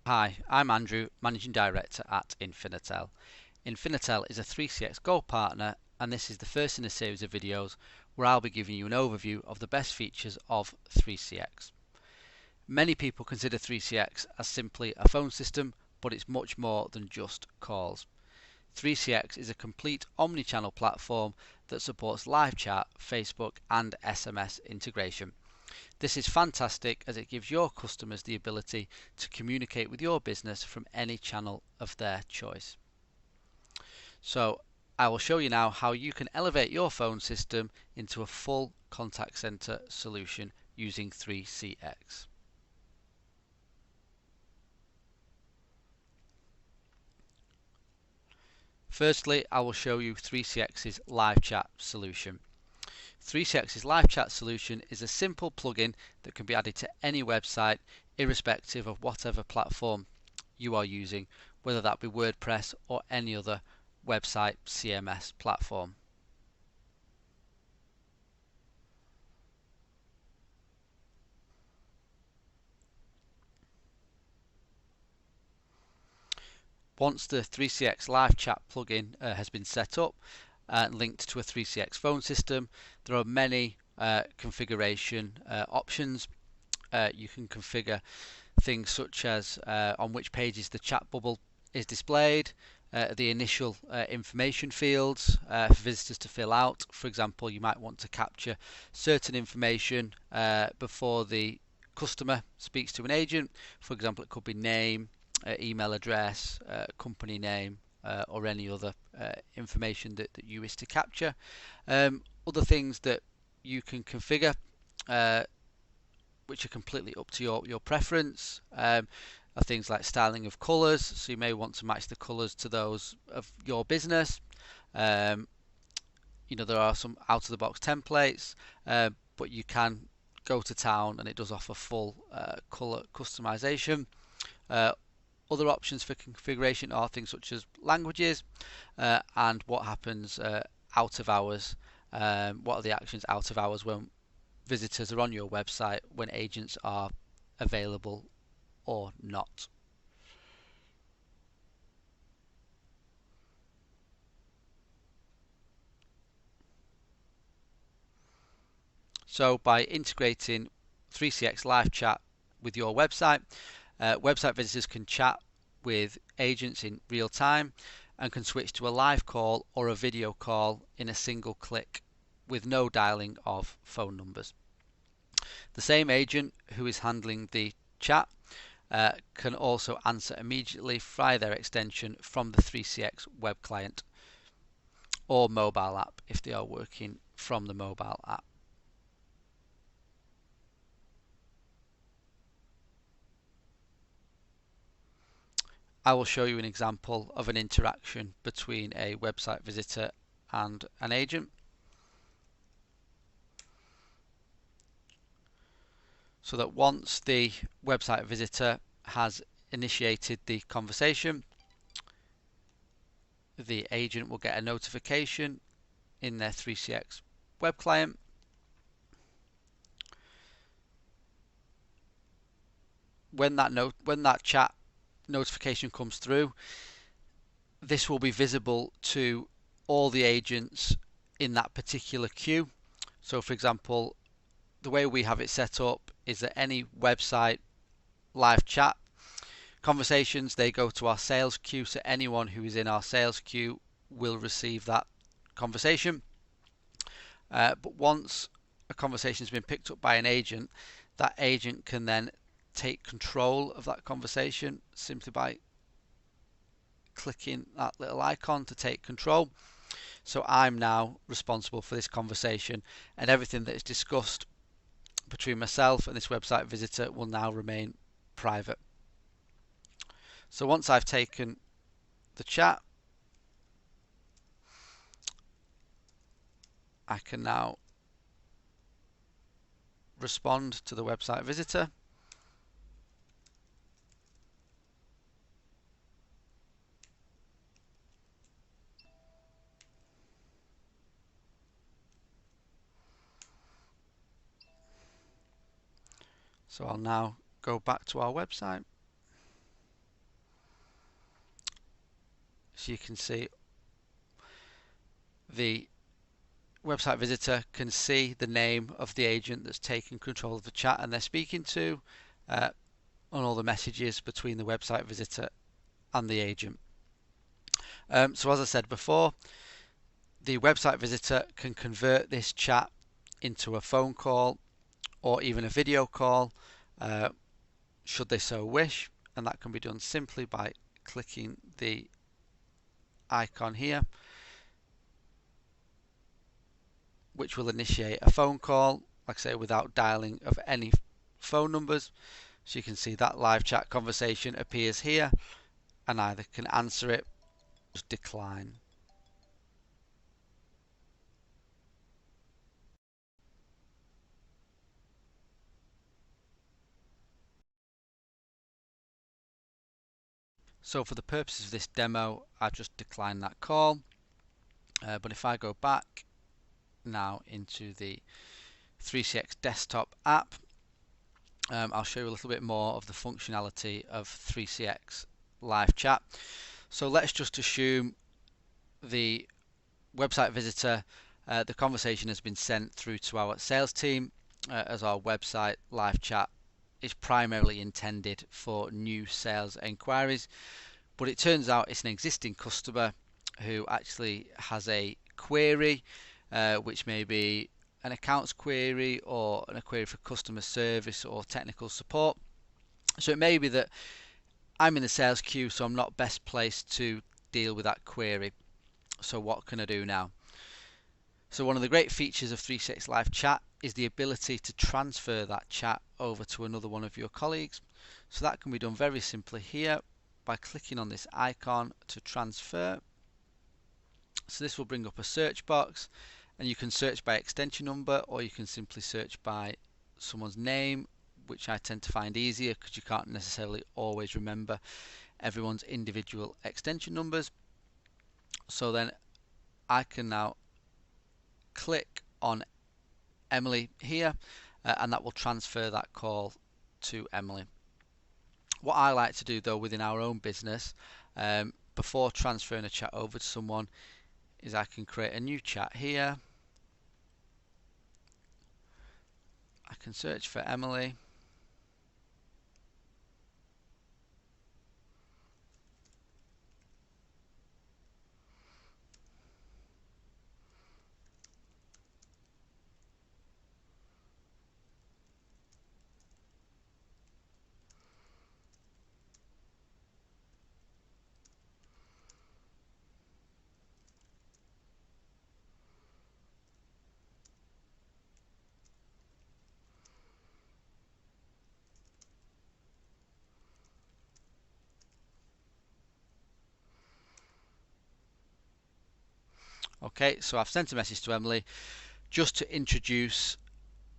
Hi, I'm Andrew, Managing Director at Infinitel. Infinitel is a 3CX Gold partner, and this is the first in a series of videos where I'll be giving you an overview of the best features of 3CX. Many people consider 3CX as simply a phone system, but it's much more than just calls. 3CX is a complete omni-channel platform that supports live chat, Facebook and SMS integration. This is fantastic as it gives your customers the ability to communicate with your business from any channel of their choice. So I will show you now how you can elevate your phone system into a full contact center solution using 3CX. Firstly, I will show you 3CX's live chat solution. 3CX's live chat solution is a simple plugin that can be added to any website irrespective of whatever platform you are using, whether that be WordPress or any other website CMS platform. Once the 3CX live chat plugin has been set up and linked to a 3CX phone system, there are many configuration options. You can configure things such as on which pages the chat bubble is displayed, the initial information fields for visitors to fill out. For example, you might want to capture certain information before the customer speaks to an agent. For example, it could be name, email address, company name, or any other information that you wish to capture. Other things that you can configure which are completely up to your preference, are things like styling of colours. So you may want to match the colours to those of your business. There are some out-of-the-box templates, but you can go to town and it does offer full colour customization. Other options for configuration are things such as languages and what happens out of hours. What are the actions out of hours when visitors are on your website, when agents are available or not. So by integrating 3CX live chat with your website, website visitors can chat with agents in real time and can switch to a live call or a video call in a single click with no dialing of phone numbers. The same agent who is handling the chat can also answer immediately via their extension from the 3CX web client or mobile app if they are working from the mobile app. I will show you an example of an interaction between a website visitor and an agent. So that once the website visitor has initiated the conversation, the agent will get a notification in their 3CX web client. When that chat notification comes through, this will be visible to all the agents in that particular queue. So for example, the way we have it set up is that any website live chat conversations, they go to our sales queue, so anyone who is in our sales queue will receive that conversation. But once a conversation has been picked up by an agent, that agent can then take control of that conversation simply by clicking that little icon to take control. So I'm now responsible for this conversation, and everything that is discussed between myself and this website visitor will now remain private. So once I've taken the chat, I can now respond to the website visitor. So I'll now go back to our website. So you can see the website visitor can see the name of the agent that's taken control of the chat and they're speaking to, on all the messages between the website visitor and the agent. So as I said before, the website visitor can convert this chat into a phone call or even a video call, should they so wish, and that can be done simply by clicking the icon here, which will initiate a phone call, like I say, without dialing of any phone numbers. So you can see that live chat conversation appears here, and either can answer it or just decline. So for the purposes of this demo, I've just declined that call. But if I go back now into the 3CX desktop app, I'll show you a little bit more of the functionality of 3CX live chat. So let's just assume the website visitor, the conversation has been sent through to our sales team, as our website live chat is primarily intended for new sales inquiries, but it turns out it's an existing customer who actually has a query, which may be an accounts query or a query for customer service or technical support. So it may be that I'm in the sales queue, so I'm not best placed to deal with that query. So what can I do now? So one of the great features of 3CX Live Chat is the ability to transfer that chat over to another one of your colleagues. So that can be done very simply here by clicking on this icon to transfer. So this will bring up a search box, and you can search by extension number, or you can simply search by someone's name, which I tend to find easier because you can't necessarily always remember everyone's individual extension numbers. So then I can now click on Emily here, and that will transfer that call to Emily. What I like to do though within our own business, before transferring a chat over to someone, is I can create a new chat here. I can search for Emily. Okay, so I've sent a message to Emily just to introduce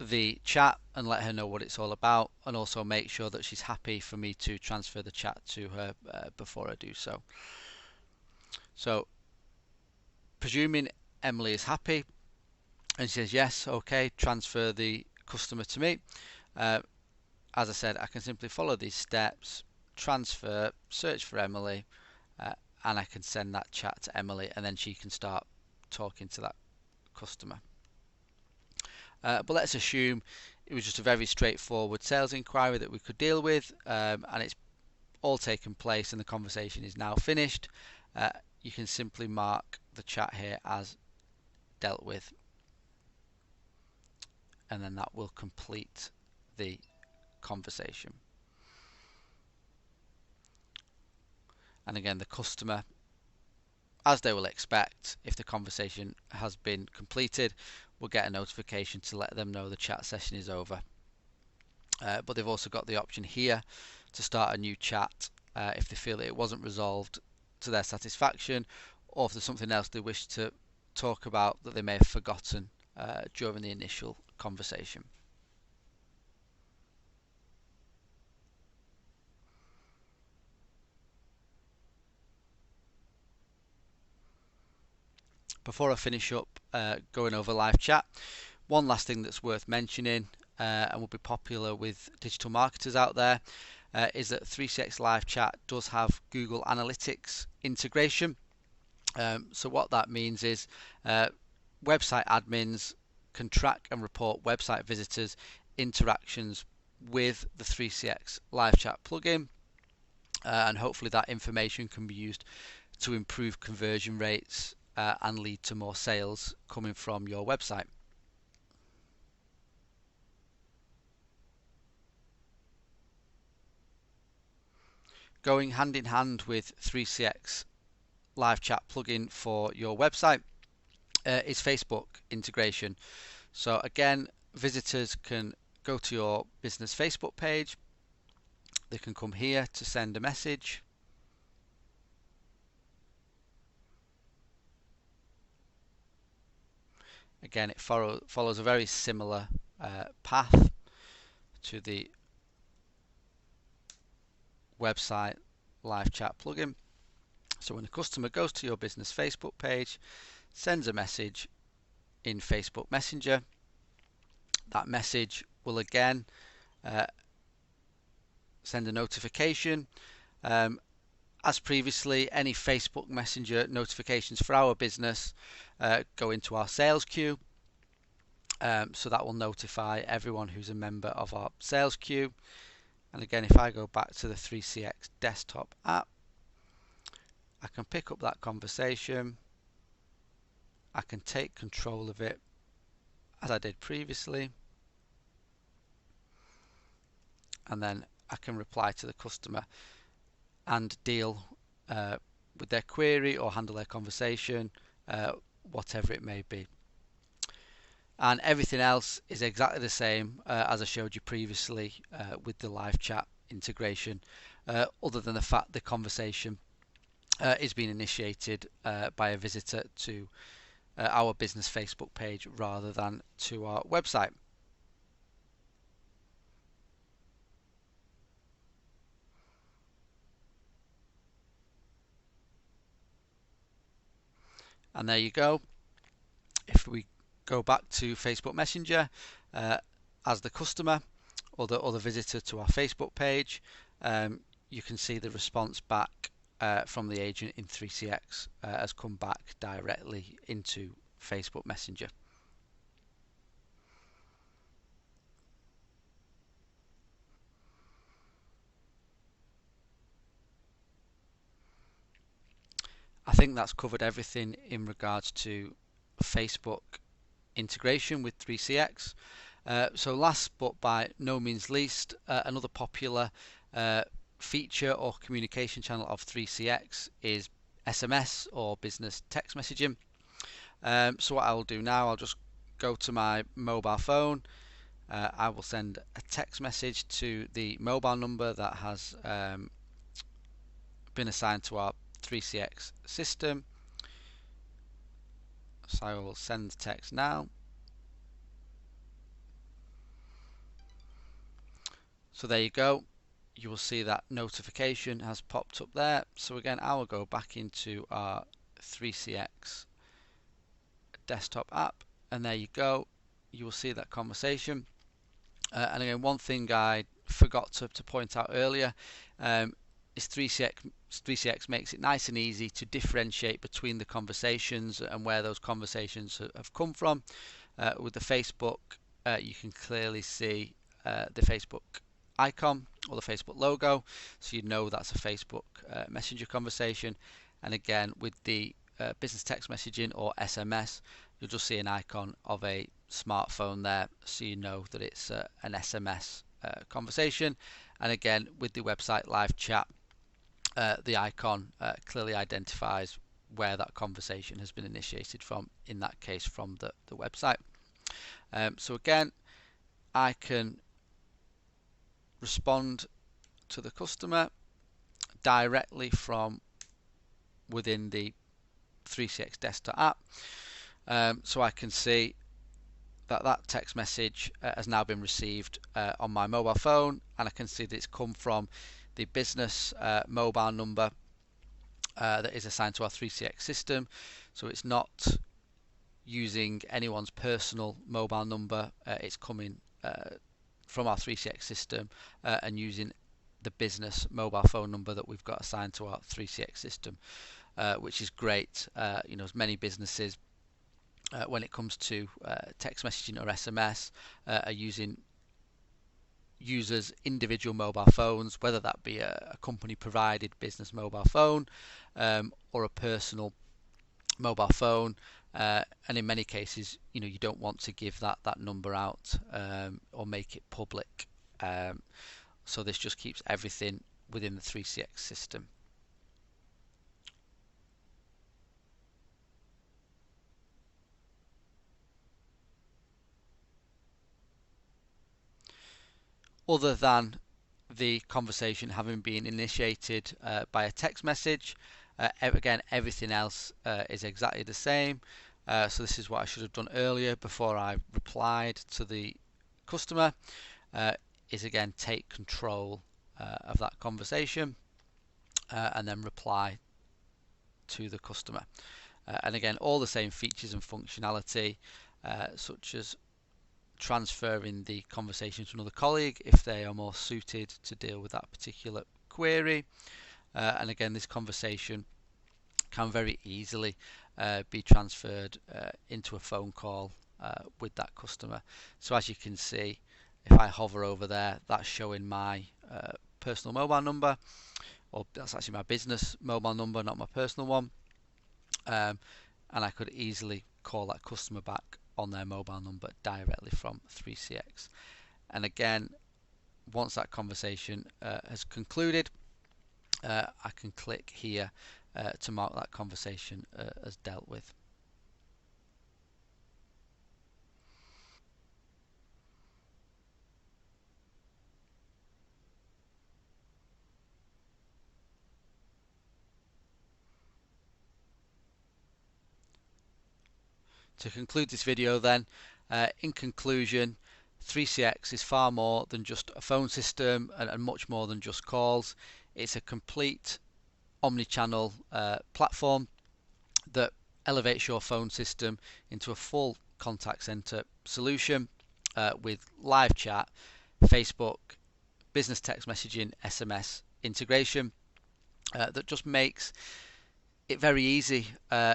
the chat and let her know what it's all about, and also make sure that she's happy for me to transfer the chat to her before I do so. So presuming Emily is happy and she says yes, okay, transfer the customer to me. As I said, I can simply follow these steps, transfer, search for Emily, and I can send that chat to Emily, and then she can start talking to that customer. But let's assume it was just a very straightforward sales inquiry that we could deal with, and it's all taken place and the conversation is now finished. You can simply mark the chat here as dealt with, and then that will complete the conversation. And again, the customer, as they will expect, if the conversation has been completed, will get a notification to let them know the chat session is over. But they've also got the option here to start a new chat if they feel that it wasn't resolved to their satisfaction, or if there's something else they wish to talk about that they may have forgotten during the initial conversation. Before I finish up going over live chat, one last thing that's worth mentioning and will be popular with digital marketers out there is that 3CX Live Chat does have Google Analytics integration. So what that means is website admins can track and report website visitors' interactions with the 3CX live chat plugin, and hopefully that information can be used to improve conversion rates and lead to more sales coming from your website. Going hand in hand with 3CX live chat plugin for your website is Facebook integration. So again, visitors can go to your business Facebook page. They can come here to send a message. Again, it follows a very similar path to the website live chat plugin. So when a customer goes to your business Facebook page, sends a message in Facebook Messenger, that message will again send a notification. As previously, any Facebook Messenger notifications for our business go into our sales queue. So that will notify everyone who's a member of our sales queue. And again, if I go back to the 3CX desktop app, I can pick up that conversation. I can take control of it as I did previously. And then I can reply to the customer and deal with their query or handle their conversation, whatever it may be. And everything else is exactly the same as I showed you previously with the live chat integration, other than the fact the conversation is being initiated by a visitor to our business Facebook page rather than to our website. And there you go. If we go back to Facebook Messenger as the customer or the visitor to our Facebook page, you can see the response back from the agent in 3CX has come back directly into Facebook Messenger. I think that's covered everything in regards to Facebook integration with 3CX. So last but by no means least, another popular feature or communication channel of 3CX is SMS or business text messaging. So what I will do now, I'll just go to my mobile phone. I will send a text message to the mobile number that has been assigned to our 3CX system. So I will send the text now. So there you go. You will see that notification has popped up there. So again, I will go back into our 3CX desktop app, and there you go. You will see that conversation. And again, one thing I forgot to point out earlier is 3CX makes it nice and easy to differentiate between the conversations and where those conversations have come from. With the Facebook, you can clearly see the Facebook icon or the Facebook logo, so you know that's a Facebook Messenger conversation. And again, with the business text messaging or SMS, you'll just see an icon of a smartphone there, so you know that it's an SMS conversation. And again, with the website live chat, the icon clearly identifies where that conversation has been initiated from, in that case from the website. So again, I can respond to the customer directly from within the 3CX desktop app. So I can see that text message has now been received on my mobile phone, and I can see that it's come from the business mobile number that is assigned to our 3CX system. So it's not using anyone's personal mobile number, it's coming from our 3CX system and using the business mobile phone number that we've got assigned to our 3CX system. which is great. As many businesses, when it comes to text messaging or SMS, are using users' individual mobile phones, whether that be a company provided business mobile phone, or a personal mobile phone. And in many cases, you don't want to give that number out, or make it public. So this just keeps everything within the 3CX system. Other than the conversation having been initiated by a text message, again, everything else is exactly the same. So this is what I should have done earlier before I replied to the customer, is again take control of that conversation, and then reply to the customer. And again, all the same features and functionality, such as transferring the conversation to another colleague if they are more suited to deal with that particular query. And again, this conversation can very easily be transferred into a phone call with that customer. So as you can see, if I hover over there, that's showing my personal mobile number, or that's actually my business mobile number, not my personal one. And I could easily call that customer back on their mobile number directly from 3CX. And again, once that conversation has concluded, I can click here to mark that conversation as dealt with. To conclude this video then, in conclusion, 3CX is far more than just a phone system, and much more than just calls. It's a complete omni-channel platform that elevates your phone system into a full contact center solution with live chat, Facebook, business text messaging, SMS integration, that just makes it very easy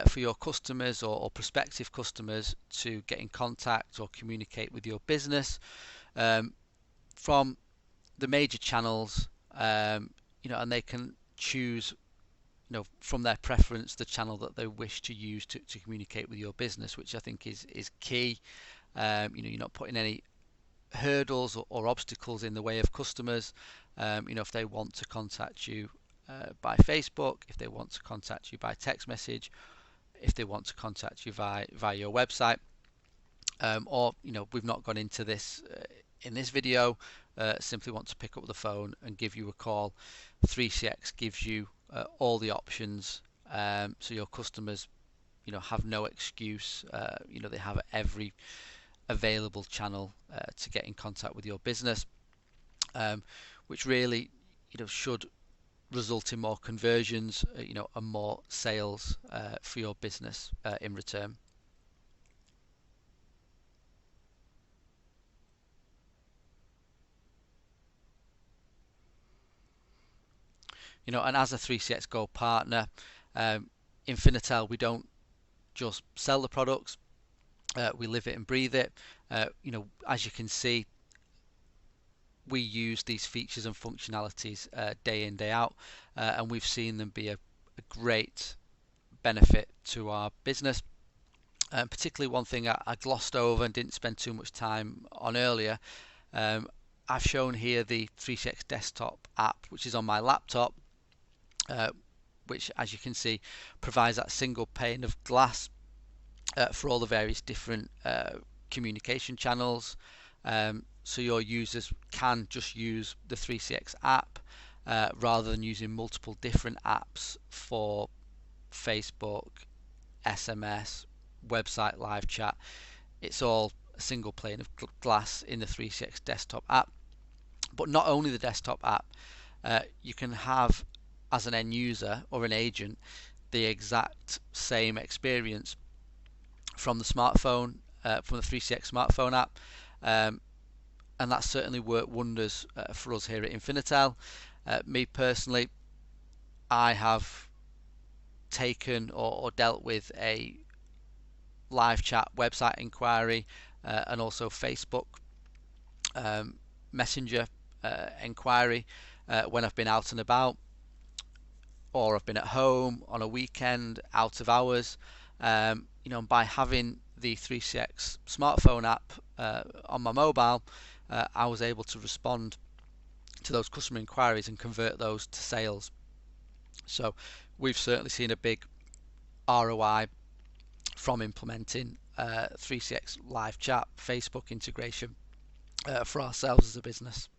for your customers or prospective customers to get in contact or communicate with your business from the major channels, and they can choose from their preference the channel that they wish to use to communicate with your business, which I think is key. You're not putting any hurdles or obstacles in the way of customers. If they want to contact you by Facebook, if they want to contact you by text message, if they want to contact you via your website, or we've not gone into this in this video, simply want to pick up the phone and give you a call, 3CX gives you all the options, so your customers have no excuse. They have every available channel to get in contact with your business, which really should result in more conversions, and more sales for your business in return. And as a 3CX Gold partner, Infinitel, we don't just sell the products, we live it and breathe it. As you can see, we use these features and functionalities day in, day out, and we've seen them be a great benefit to our business. Particularly one thing I glossed over and didn't spend too much time on earlier, I've shown here the 3CX desktop app, which is on my laptop, which, as you can see, provides that single pane of glass for all the various different communication channels. So your users can just use the 3CX app rather than using multiple different apps for Facebook, SMS, website live chat. It's all a single pane of glass in the 3CX desktop app. But not only the desktop app, you can have, as an end user or an agent, the exact same experience from the smartphone, from the 3CX smartphone app, and that's certainly worked wonders for us here at Infinitel. Me personally, I have taken or dealt with a live chat website inquiry and also Facebook Messenger inquiry when I've been out and about, or I've been at home on a weekend out of hours. And by having the 3CX smartphone app on my mobile, I was able to respond to those customer inquiries and convert those to sales. So we've certainly seen a big ROI from implementing 3CX live chat Facebook integration for ourselves as a business.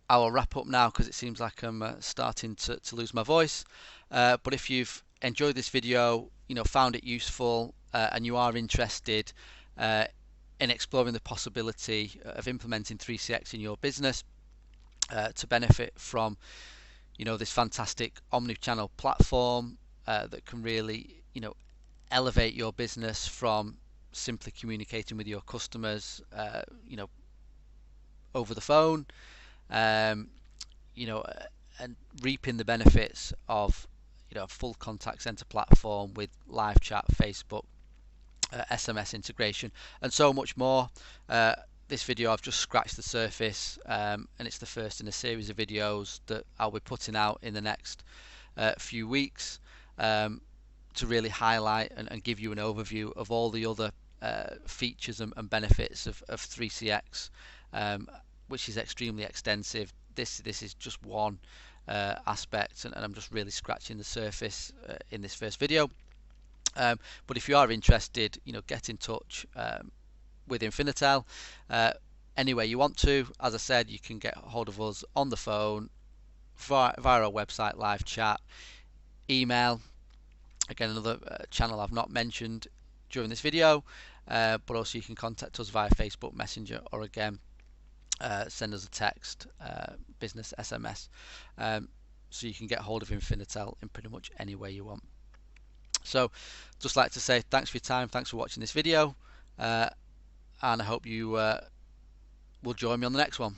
I will wrap up now because it seems like I'm starting to lose my voice. But if you've enjoyed this video, found it useful, and you are interested in exploring the possibility of implementing 3CX in your business to benefit from this fantastic omni-channel platform that can really elevate your business from simply communicating with your customers over the phone, um, and reaping the benefits of a full contact center platform with live chat, Facebook, SMS integration, and so much more. This video, I've just scratched the surface, and it's the first in a series of videos that I'll be putting out in the next few weeks to really highlight and give you an overview of all the other features and benefits of 3CX, which is extremely extensive. This is just one aspect, and I'm just really scratching the surface in this first video. But if you are interested, get in touch with Infinitel any way you want to. As I said, you can get hold of us on the phone, via our website, live chat, email. Again, another channel I've not mentioned during this video, but also you can contact us via Facebook Messenger, or again send us a text, business SMS, so you can get hold of Infinitel in pretty much any way you want. So just like to say thanks for your time, thanks for watching this video, and I hope you will join me on the next one.